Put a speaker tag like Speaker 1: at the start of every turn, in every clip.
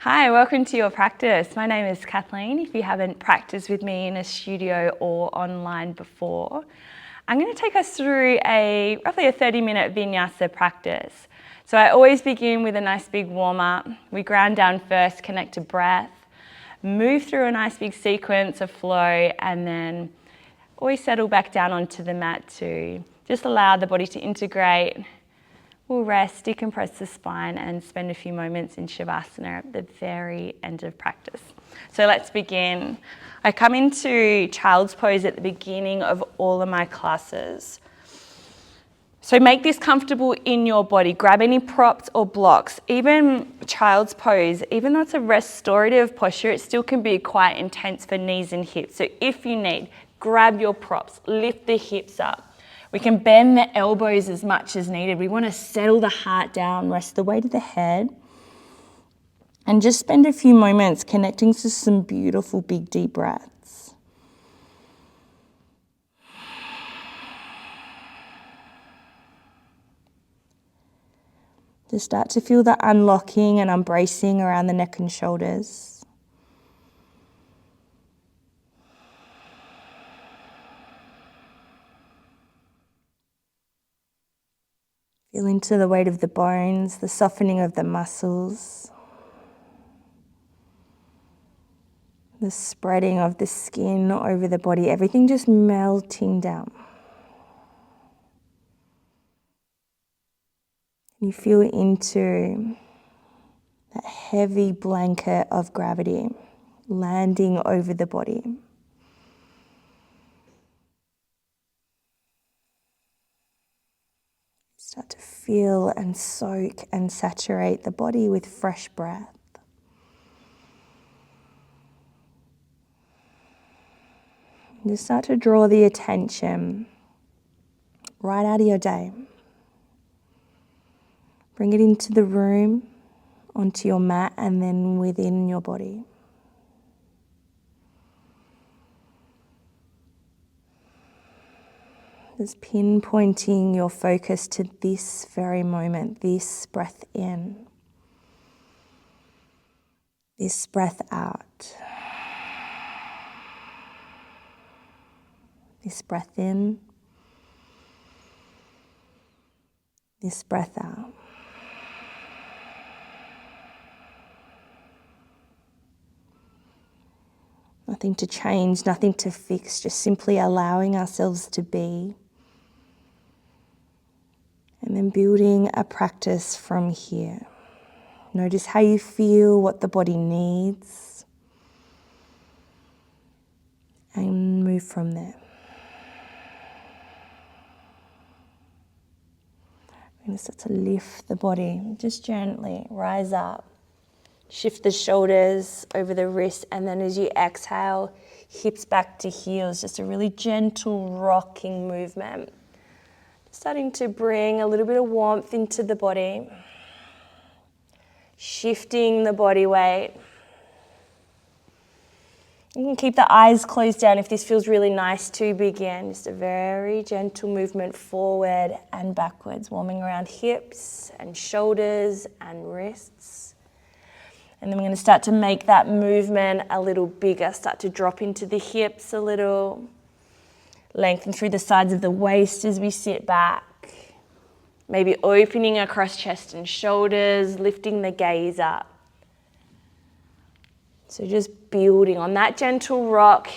Speaker 1: Hi, welcome to your practice. My name is Kathleen. If you haven't practiced with me in a studio or online before, I'm going to take us through roughly a 30-minute Vinyasa practice. So I always begin with a nice big warm-up. We ground down first, connect to breath, move through a nice big sequence of flow, and then always settle back down onto the mat to just allow the body to integrate. We'll rest, decompress the spine, and spend a few moments in Shavasana at the very end of practice. So let's begin. I come into child's pose at the beginning of all of my classes. So make this comfortable in your body. Grab any props or blocks. Even child's pose, even though it's a restorative posture, it still can be quite intense for knees and hips. So if you need, grab your props, lift the hips up. We can bend the elbows as much as needed. We want to settle the heart down, rest the weight of the head, and just spend a few moments connecting to some beautiful big deep breaths. Just start to feel the unlocking and unbracing around the neck and shoulders. Feel into the weight of the bones, the softening of the muscles, the spreading of the skin over the body, everything just melting down. You feel into that heavy blanket of gravity landing over the body. Start to feel and soak and saturate the body with fresh breath. And just start to draw the attention right out of your day. Bring it into the room, onto your mat, and then within your body. Just pinpointing your focus to this very moment, this breath in, this breath out, this breath in, this breath out. Nothing to change, nothing to fix, just simply allowing ourselves to be. And then building a practice from here. Notice how you feel, what the body needs, and move from there. We're going to start to lift the body, just gently rise up. Shift the shoulders over the wrist, and then as you exhale, hips back to heels, just a really gentle rocking movement. Starting to bring a little bit of warmth into the body. Shifting the body weight. You can keep the eyes closed down if this feels really nice to begin. Just a very gentle movement forward and backwards, warming around hips and shoulders and wrists. And then we're going to start to make that movement a little bigger. Start to drop into the hips a little. Lengthen through the sides of the waist as we sit back. Maybe opening across chest and shoulders, lifting the gaze up. So just building on that gentle rock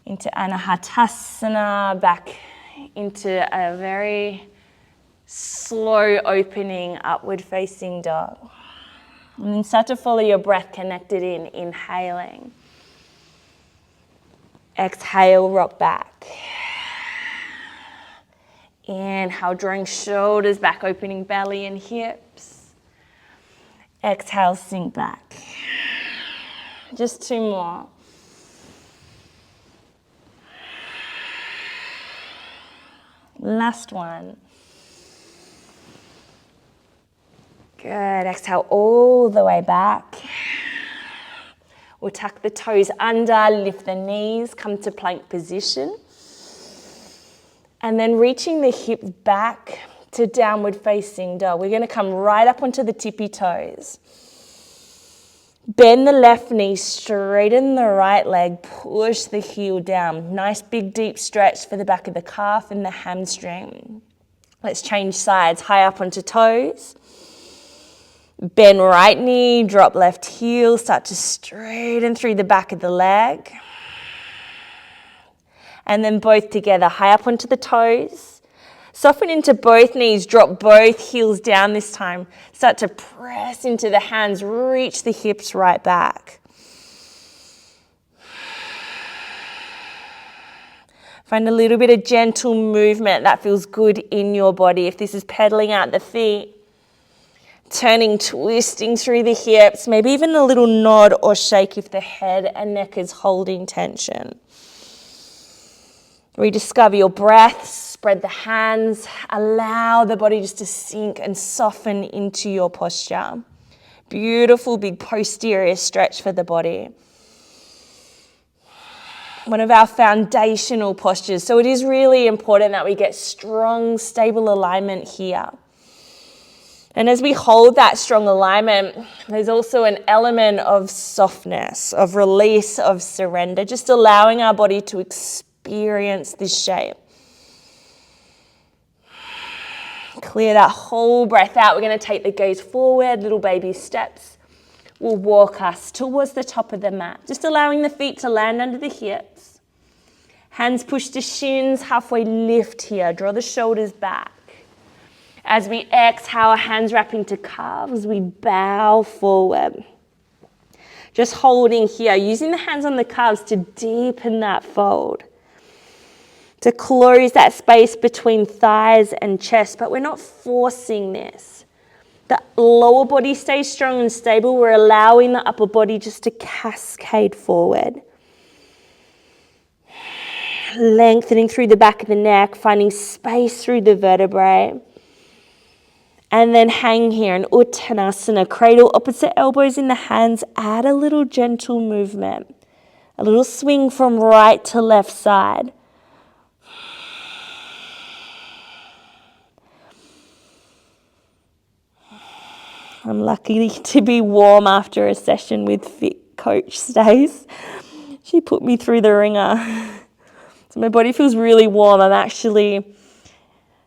Speaker 1: into Anahatasana, back into a very slow opening upward facing dog. And then start to follow your breath connected in, inhaling. Exhale, rock back. Inhale, drawing shoulders back, opening belly and hips. Exhale, sink back. Just two more. Last one. Good. Exhale all the way back. We'll tuck the toes under, lift the knees, come to plank position. And then reaching the hips back
Speaker 2: to downward facing dog. We're going to come right up onto the tippy toes. Bend the left knee, straighten the right leg, push the heel down. Nice big deep stretch for the back of the calf and the hamstring. Let's change sides, high up onto toes. Bend right knee, drop left heel, start to straighten through the back of the leg. And then both together, high up onto the toes. Soften into both knees, drop both heels down this time. Start to press into the hands, reach the hips right back. Find a little bit of gentle movement that feels good in your body. If this is pedaling out the feet, turning, twisting through the hips, maybe even a little nod or shake if the head and neck is holding tension. Rediscover your breath, spread the hands, allow the body just to sink and soften into your posture. Beautiful big posterior stretch for the body. One of our foundational postures. So it is really important that we get strong, stable alignment here. And as we hold that strong alignment, there's also an element of softness, of release, of surrender, just allowing our body to experience this shape. Clear that whole breath out. We're going to take the gaze forward, little baby steps. Will walk us towards the top of the mat, just allowing the feet to land under the hips. Hands push to shins, halfway lift here. Draw the shoulders back. As we exhale, hands wrap into calves, we bow forward. Just holding here, using the hands on the calves to deepen that fold. To close that space between thighs and chest, but we're not forcing this. The lower body stays strong and stable. We're allowing the upper body just to cascade forward. Lengthening through the back of the neck, finding space through the vertebrae. And then hang here in Uttanasana, cradle opposite elbows in the hands, add a little gentle movement. A little swing from right to left side. I'm lucky to be warm after a session with Fit Coach Stace. She put me through the ringer. So my body feels really warm. I'm actually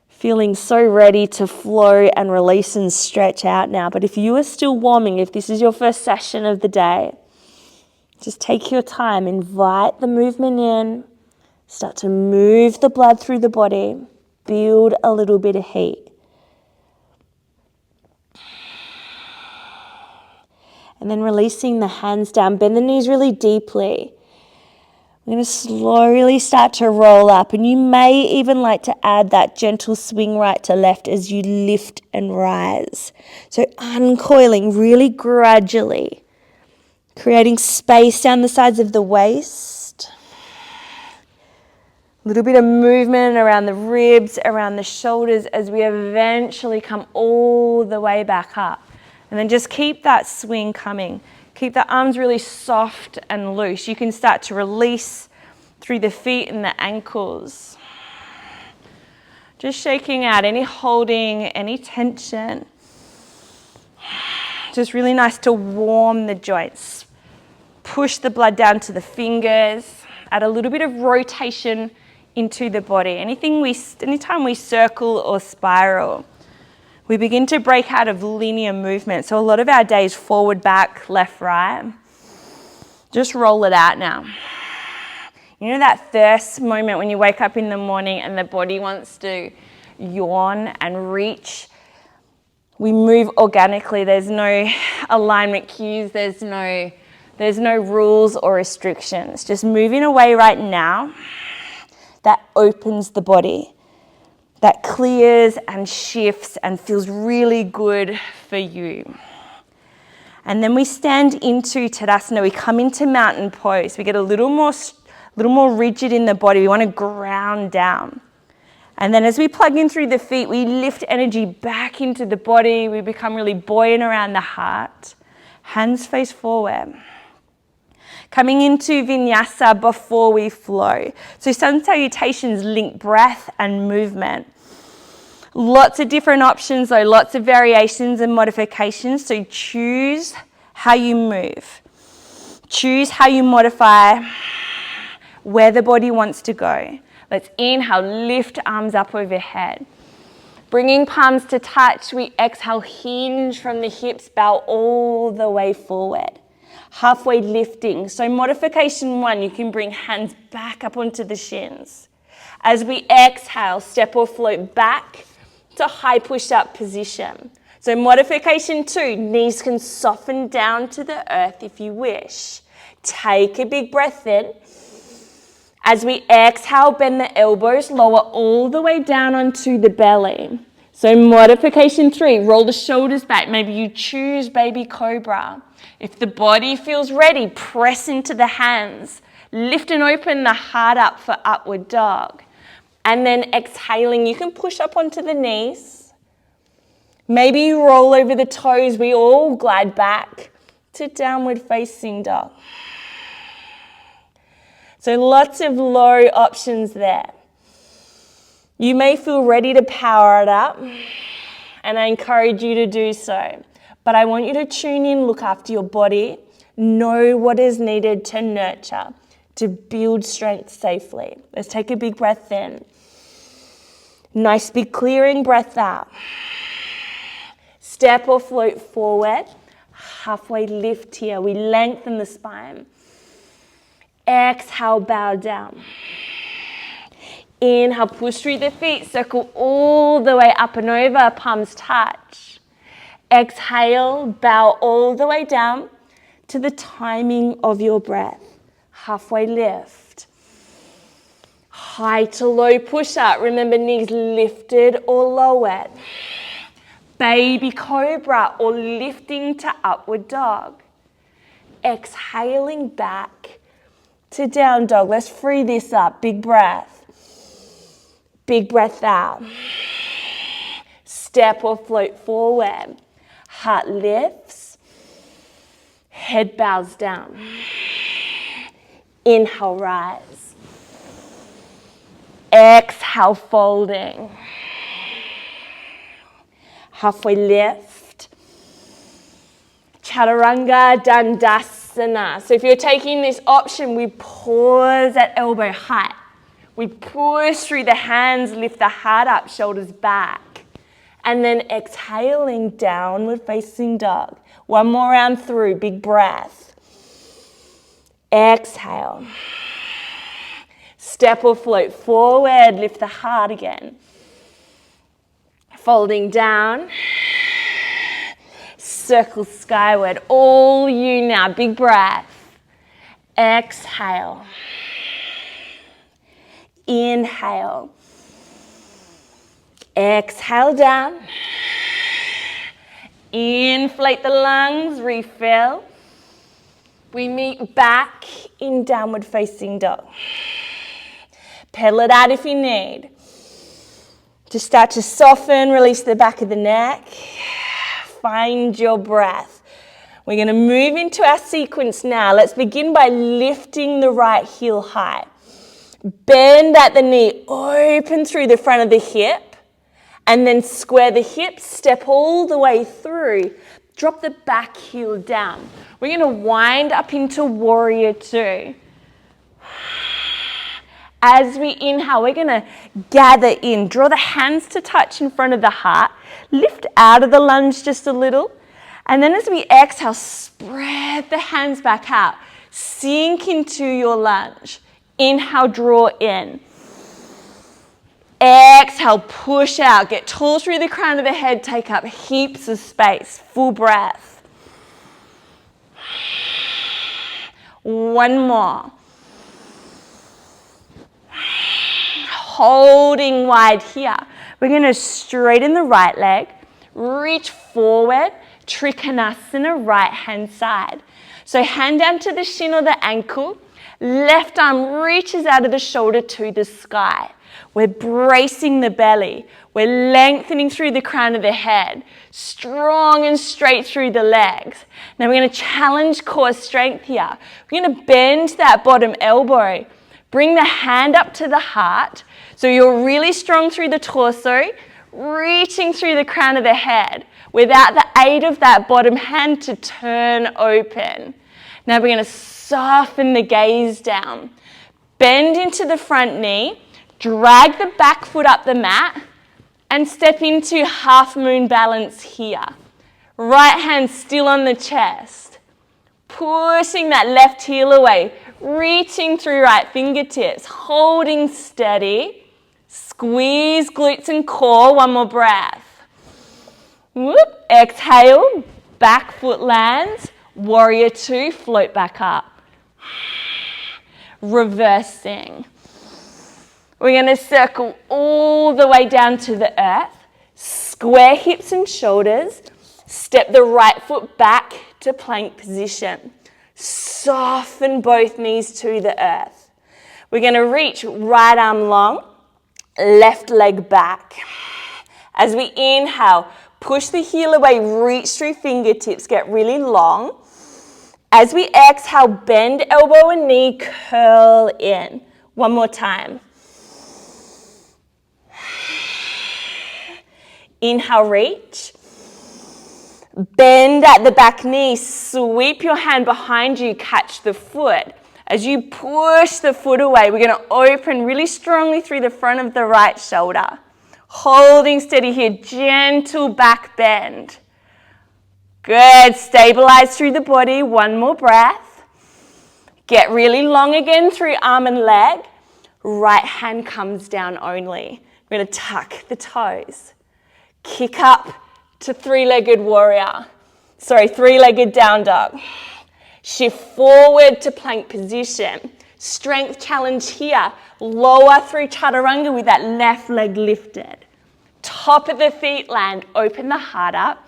Speaker 2: feeling so ready to flow and release and stretch out now. But if you are still warming, if this is your first session of the day, just take your time, invite the movement in, start to move the blood through the body, build a little bit of heat. And then releasing the hands down, bend the knees really deeply. We're going to slowly start to roll up, and you may even like to add that gentle swing right to left as you lift and rise. So uncoiling really gradually, creating space down the sides of the waist. A little bit of movement around the ribs, around the shoulders as we eventually come all the way back up. And then just keep that swing coming. Keep the arms really soft and loose. You can start to release through the feet and the ankles. Just shaking out any holding, any tension. Just really nice to warm the joints. Push the blood down to the fingers. Add a little bit of rotation into the body. Anytime we circle or spiral, we begin to break out of linear movement. So a lot of our days forward, back, left, right. Just roll it out now. You know that first moment when you wake up in the morning and the body wants to yawn and reach? We move organically. There's no alignment cues. There's no rules or restrictions. Just moving away right now. That opens the body. That clears and shifts and feels really good for you. And then we stand into Tadasana. We come into mountain pose. We get a little more rigid in the body. We want to ground down. And then as we plug in through the feet, we lift energy back into the body. We become really buoyant around the heart. Hands face forward. Coming into Vinyasa before we flow. So sun salutations link breath and movement. Lots of different options though, lots of variations and modifications, so choose how you move. Choose how you modify where the body wants to go. Let's inhale, lift arms up overhead. Bringing palms to touch, we exhale, hinge from the hips, bow all the way forward. Halfway lifting. So modification 1, you can bring hands back up onto the shins. As we exhale, step or float back to high push-up position. So modification 2, knees can soften down to the earth if you wish. Take a big breath in. As we exhale, bend the elbows, lower all the way down onto the belly. So modification 3, roll the shoulders back. Maybe you choose baby cobra. If the body feels ready, press into the hands. Lift and open the heart up for upward dog. And then exhaling, you can push up onto the knees. Maybe you roll over the toes. We all glide back to downward facing dog. So lots of low options there. You may feel ready to power it up, and I encourage you to do so. But I want you to tune in, look after your body, know what is needed to nurture, to build strength safely. Let's take a big breath in. Nice big clearing breath out. Step or float forward. Halfway lift here. We lengthen the spine. Exhale, bow down. Inhale, push through the feet. Circle all the way up and over. Palms touch. Exhale, bow all the way down to the timing of your breath. Halfway lift. High to low push up. Remember, knees lifted or lowered. Baby cobra or lifting to upward dog. Exhaling back to down dog. Let's free this up. Big breath. Big breath out. Step or float forward. Heart lifts. Head bows down. Inhale, rise. Exhale, folding. Halfway lift. Chaturanga Dandasana. So if you're taking this option, we pause at elbow height. We push through the hands, lift the heart up, shoulders back. And then exhaling, downward facing dog. One more round through, big breath. Exhale. Step or float forward, lift the heart again. Folding down. Circle skyward, all you now, big breath. Exhale. Inhale. Exhale down. Inflate the lungs, refill. We meet back in downward facing dog. Pedal it out if you need. Just start to soften, release the back of the neck. Find your breath. We're going to move into our sequence now. Let's begin by lifting the right heel high. Bend at the knee, open through the front of the hip, and then square the hips, step all the way through. Drop the back heel down. We're going to wind up into warrior two. As we inhale, we're going to gather in. Draw the hands to touch in front of the heart. Lift out of the lunge just a little. And then as we exhale, spread the hands back out. Sink into your lunge. Inhale, draw in. Exhale, push out. Get tall through the crown of the head. Take up heaps of space. Full breath. One more. Holding wide here. We're going to straighten the right leg. Reach forward. Trikonasana, right hand side. So hand down to the shin or the ankle. Left arm reaches out of the shoulder to the sky. We're bracing the belly. We're lengthening through the crown of the head. Strong and straight through the legs. Now we're going to challenge core strength here. We're going to bend that bottom elbow. Bring the hand up to the heart. So you're really strong through the torso. reaching through the crown of the head without the aid of that bottom hand to turn open. Now we're going to soften the gaze down. Bend into the front knee, drag the back foot up the mat, and step into half moon balance here. Right hand still on the chest. Pushing that left heel away, reaching through right fingertips, holding steady. Squeeze glutes and core, one more breath. Whoop, exhale, back foot lands, warrior two, float back up. Reversing. We're going to circle all the way down to the earth, square hips and shoulders, step the right foot back to plank position. Soften both knees to the earth. We're going to reach right arm long, left leg back. As we inhale, push the heel away, reach through fingertips, get really long. As we exhale, bend elbow and knee, curl in. One more time. Inhale, reach. Bend at the back knee, sweep your hand behind you, catch the foot. As you push the foot away, we're going to open really strongly through the front of the right shoulder. Holding steady here, gentle back bend. Good, stabilize through the body, one more breath. Get really long again through arm and leg. Right hand comes down only. We're going to tuck the toes. Kick up to three-legged down dog. Shift forward to plank position. Strength challenge here. Lower through chaturanga with that left leg lifted. Top of the feet land. Open the heart up.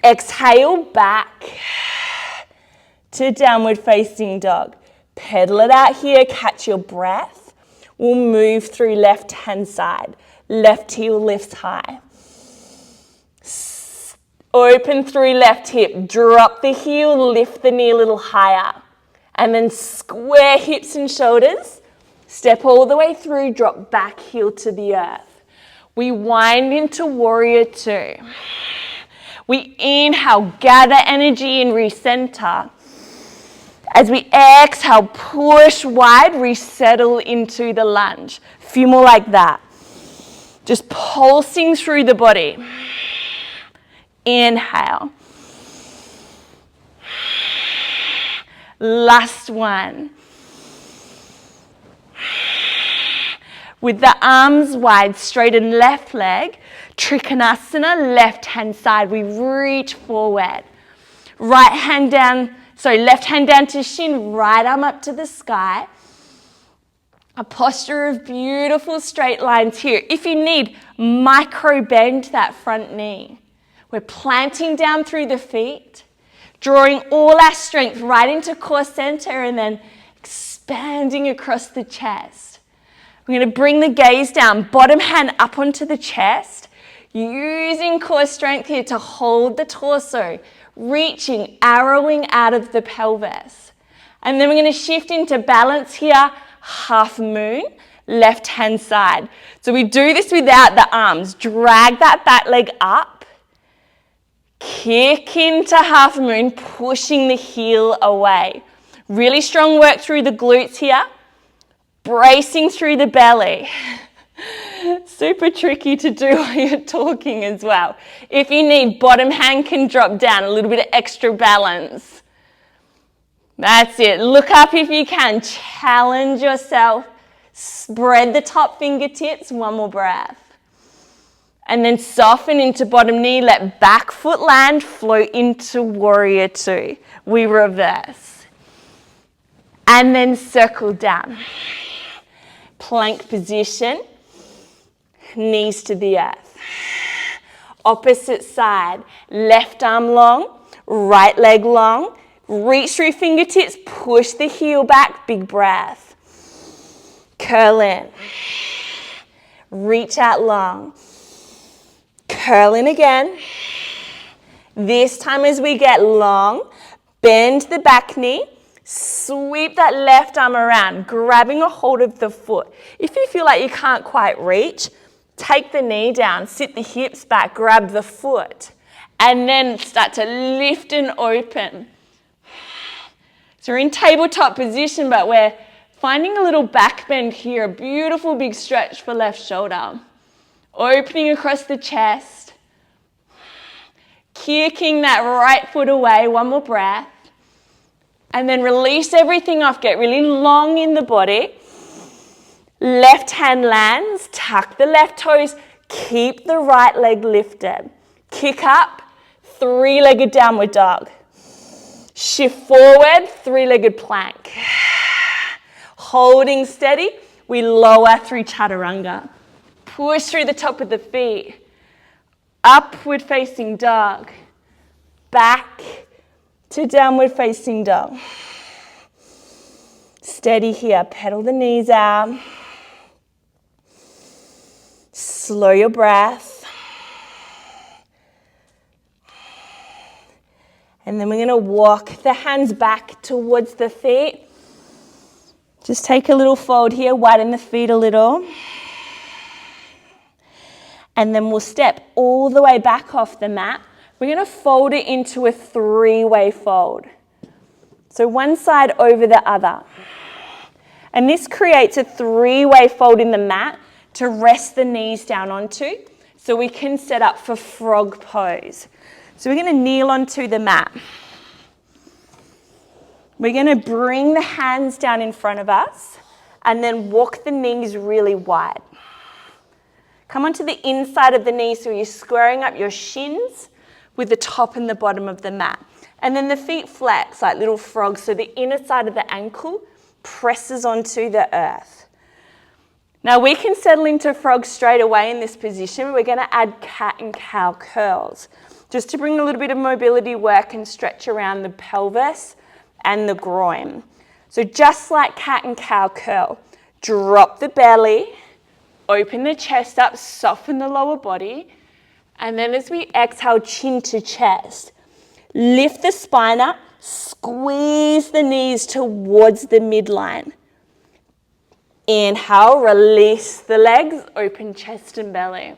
Speaker 2: Exhale back to downward facing dog. Pedal it out here. Catch your breath. We'll move through left hand side. Left heel lifts high. Open through left hip, drop the heel, lift the knee a little higher. And then square hips and shoulders. Step all the way through, drop back heel to the earth. We wind into warrior two. We inhale, gather energy and recenter. As we exhale, push wide, resettle into the lunge. A few more like that. Just pulsing through the body. Inhale. Last one. With the arms wide, straighten left leg. Trikonasana, left hand side. We reach forward. Left hand down to shin, right arm up to the sky. A posture of beautiful straight lines here. If you need, micro bend that front knee. We're planting down through the feet, drawing all our strength right into core center and then expanding across the chest. We're going to bring the gaze down, bottom hand up onto the chest, using core strength here to hold the torso, reaching, arrowing out of the pelvis. And then we're going to shift into balance here, half moon, left hand side. So we do this without the arms. Drag that back leg up. Kick into half moon, pushing the heel away. Really strong work through the glutes here. Bracing through the belly. Super tricky to do while you're talking as well. If you need, bottom hand can drop down, a little bit of extra balance. That's it. Look up if you can. Challenge yourself. Spread the top fingertips. One more breath. And then soften into bottom knee, let back foot land, float into warrior two. We reverse. And then circle down. Plank position, knees to the earth. Opposite side, left arm long, right leg long. Reach through fingertips, push the heel back, big breath. Curl in. Reach out long. Curl in again. This time as we get long, bend the back knee, sweep that left arm around, grabbing a hold of the foot. If you feel like you can't quite reach, Take the knee down, sit the hips back, grab the foot, and then start to lift and open. So we're in tabletop position, but we're finding a little back bend here, a beautiful big stretch for left shoulder. Opening across the chest, kicking that right foot away, one more breath. And then release everything off, get really long in the body. Left hand lands, tuck the left toes, keep the right leg lifted. Kick up, three-legged downward dog. Shift forward, three-legged plank. Holding steady, we lower through chaturanga. Push through the top of the feet. Upward facing dog. Back to downward facing dog. Steady here, pedal the knees out. Slow your breath. And then we're going to walk the hands back towards the feet. Just take a little fold here, widen the feet a little. And then we'll step all the way back off the mat. We're going to fold it into a three-way fold. So one side over the other. And this creates a three-way fold in the mat to rest the knees down onto, so we can set up for frog pose. So we're going to kneel onto the mat. We're going to bring the hands down in front of us and then walk the knees really wide. Come onto the inside of the knee so you're squaring up your shins with the top and the bottom of the mat. And then the feet flex like little frogs, so the inner side of the ankle presses onto the earth. Now we can settle into frog straight away in this position. We're going to add cat and cow curls, just to bring a little bit of mobility work and stretch around the pelvis and the groin. So just like cat and cow curl, drop the belly, open the chest up, soften the lower body, and then as we exhale, chin to chest, lift the spine up, squeeze the knees towards the midline. Inhale, release the legs, open chest and belly.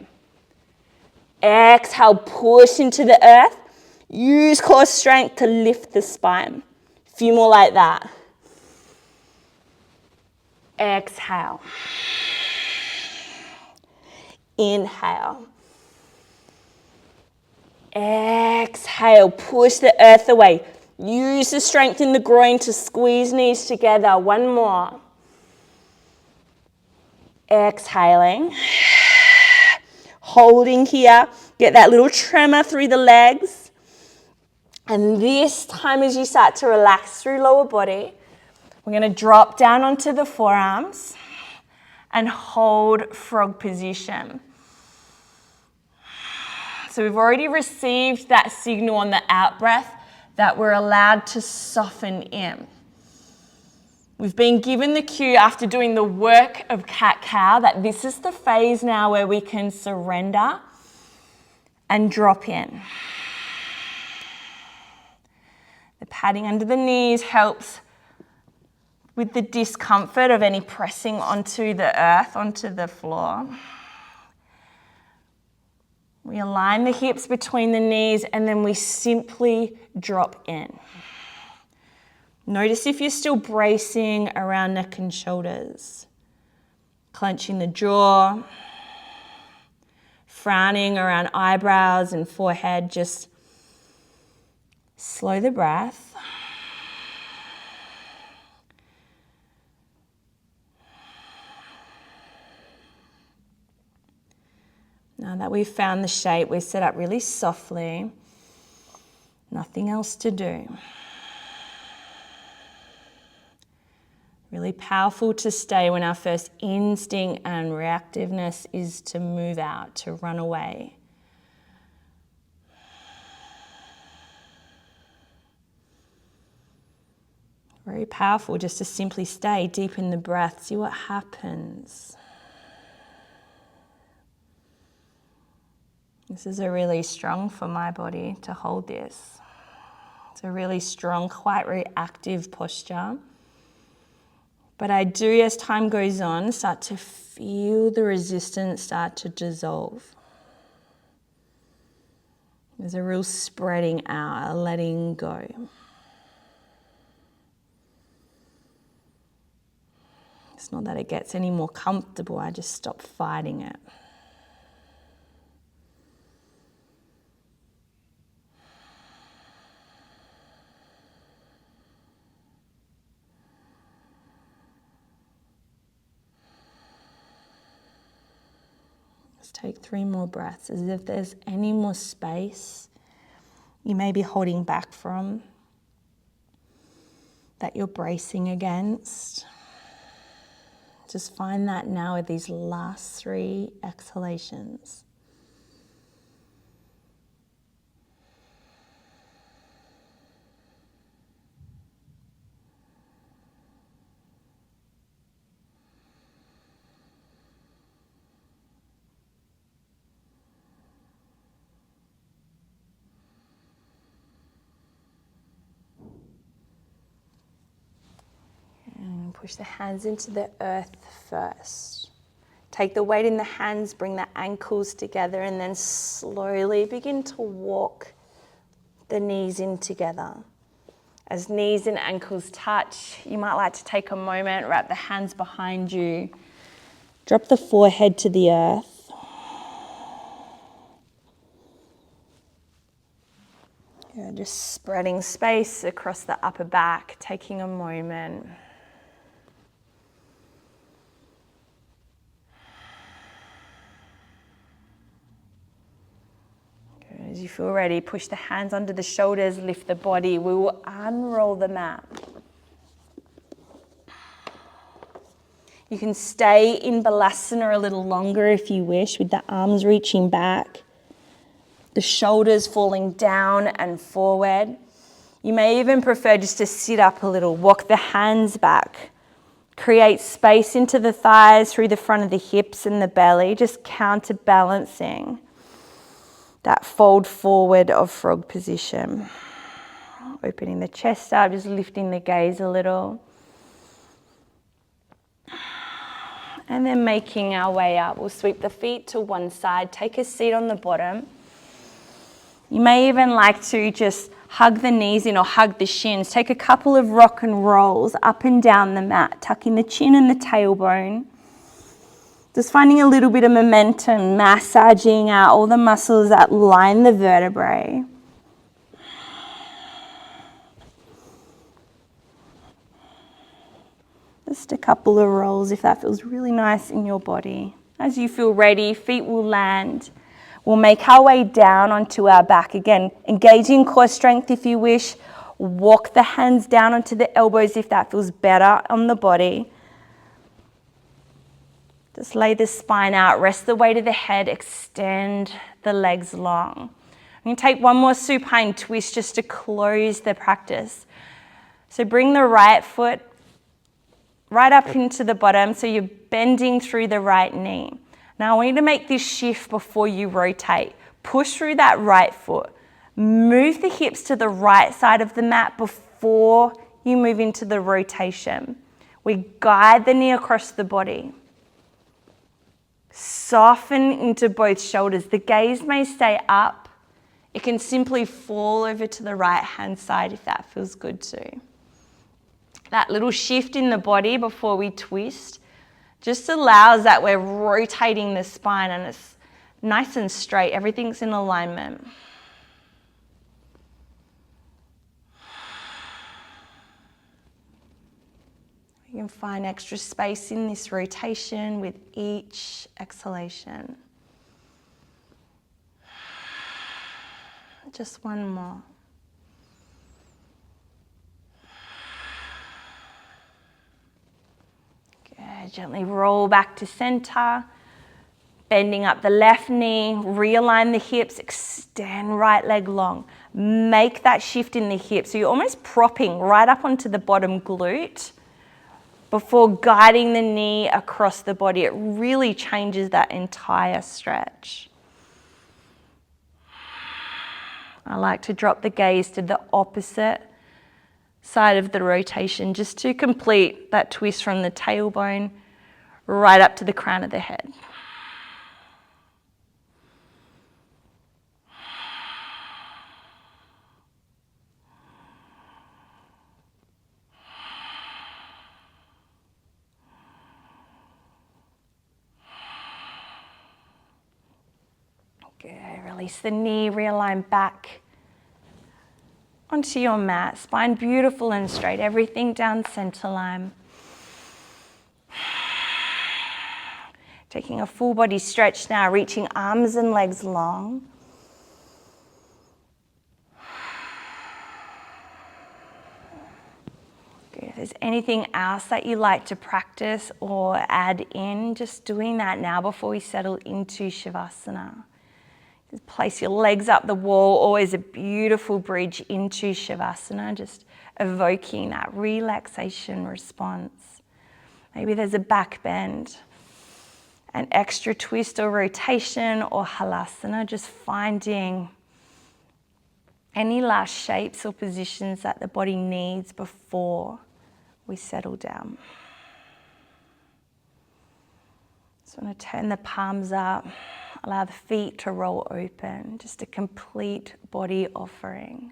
Speaker 2: Exhale, push into the earth. Use core strength to lift the spine. A few more like that. Exhale. Inhale. Exhale, push the earth away. Use the strength in the groin to squeeze knees together. One more. Exhaling. Holding here. Get that little tremor through the legs. And this time as you start to relax through lower body, we're going to drop down onto the forearms and hold frog position. So we've already received that signal on the out breath that we're allowed to soften in. We've been given the cue after doing the work of cat-cow that this is the phase now where we can surrender and drop in. The padding under the knees helps with the discomfort of any pressing onto the earth, onto the floor. We align the hips between the knees and then we simply drop in. Notice if you're still bracing around neck and shoulders, clenching the jaw, frowning around eyebrows and forehead. Just slow the breath. Now that we've found the shape, we set up really softly. Nothing else to do. Really powerful to stay when our first instinct and reactiveness is to move out, to run away. Very powerful just to simply stay deep in the breath, see what happens. This is a really strong for my body to hold this. It's a really strong, quite reactive posture. But I do, as time goes on, start to feel the resistance start to dissolve. There's a real spreading out, a letting go. It's not that it gets any more comfortable, I just stop fighting it. Let's take 3 more breaths, as if there's any more space you may be holding back from, that you're bracing against. Just find that now with these last 3 exhalations. And push the hands into the earth first. Take the weight in the hands, bring the ankles together, and then slowly begin to walk the knees in together. As knees and ankles touch, you might like to take a moment, wrap the hands behind you, drop the forehead to the earth. Yeah, just spreading space across the upper back, taking a moment. As you feel ready, push the hands under the shoulders, lift the body. We will unroll the mat. You can stay in Balasana a little longer if you wish, with the arms reaching back, the shoulders falling down and forward. You may even prefer just to sit up a little, walk the hands back, create space into the thighs through the front of the hips and the belly, just counterbalancing that fold forward of frog position. Opening the chest up, just lifting the gaze a little. And then making our way up. We'll sweep the feet to one side, take a seat on the bottom. You may even like to just hug the knees in or hug the shins. Take a couple of rock and rolls up and down the mat, tucking the chin and the tailbone. Just finding a little bit of momentum, massaging out all the muscles that line the vertebrae. Just a couple of rolls if that feels really nice in your body. As you feel ready, feet will land. We'll make our way down onto our back. Again, engaging core strength if you wish. Walk the hands down onto the elbows if that feels better on the body. Just lay the spine out, rest the weight of the head, extend the legs long. I'm going to take one more supine twist just to close the practice. So bring the right foot right up into the bottom, so you're bending through the right knee. Now I want you to make this shift before you rotate. Push through that right foot. Move the hips to the right side of the mat before you move into the rotation. We guide the knee across the body. Soften into both shoulders. The gaze may stay up. It can simply fall over to the right hand side if that feels good too. That little shift in the body before we twist just allows that we're rotating the spine and it's nice and straight. Everything's in alignment. You can find extra space in this rotation with each exhalation. Just one more. Good. Gently roll back to center. Bending up the left knee, realign the hips, extend right leg long. Make that shift in the hips. So you're almost propping right up onto the bottom glute before guiding the knee across the body. It really changes that entire stretch. I like to drop the gaze to the opposite side of the rotation, just to complete that twist from the tailbone right up to the crown of the head. Good. Release the knee, realign back onto your mat. Spine beautiful and straight. Everything down center line. Taking a full body stretch now, reaching arms and legs long. Good. If there's anything else that you like to practice or add in, just doing that now before we settle into Shavasana. Just place your legs up the wall, always a beautiful bridge into Shavasana, just evoking that relaxation response. Maybe there's a back bend, an extra twist or rotation or halasana, just finding any last shapes or positions that the body needs before we settle down. So I'm going to turn the palms up. Allow the feet to roll open, just a complete body offering.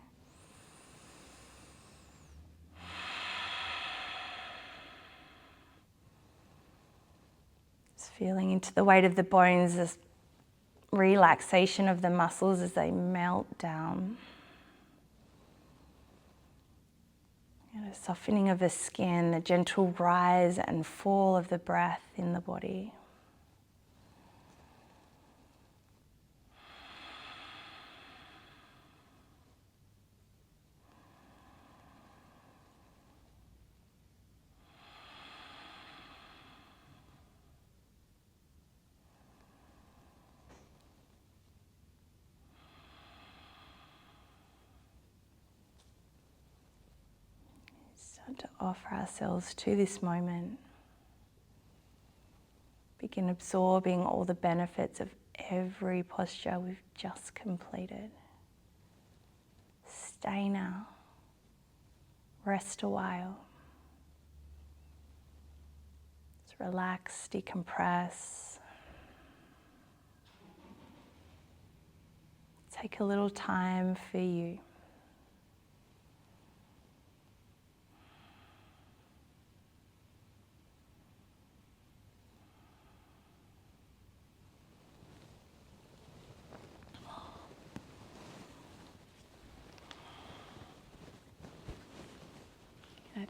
Speaker 2: Just feeling into the weight of the bones, this relaxation of the muscles as they melt down. A softening of the skin, the gentle rise and fall of the breath in the body. To offer ourselves to this moment. Begin absorbing all the benefits of every posture we've just completed. Stay now. Rest a while. Just relax, decompress. Take a little time for you.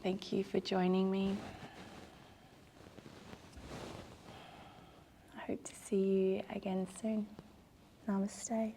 Speaker 2: Thank you for joining me. I hope to see you again soon. Namaste.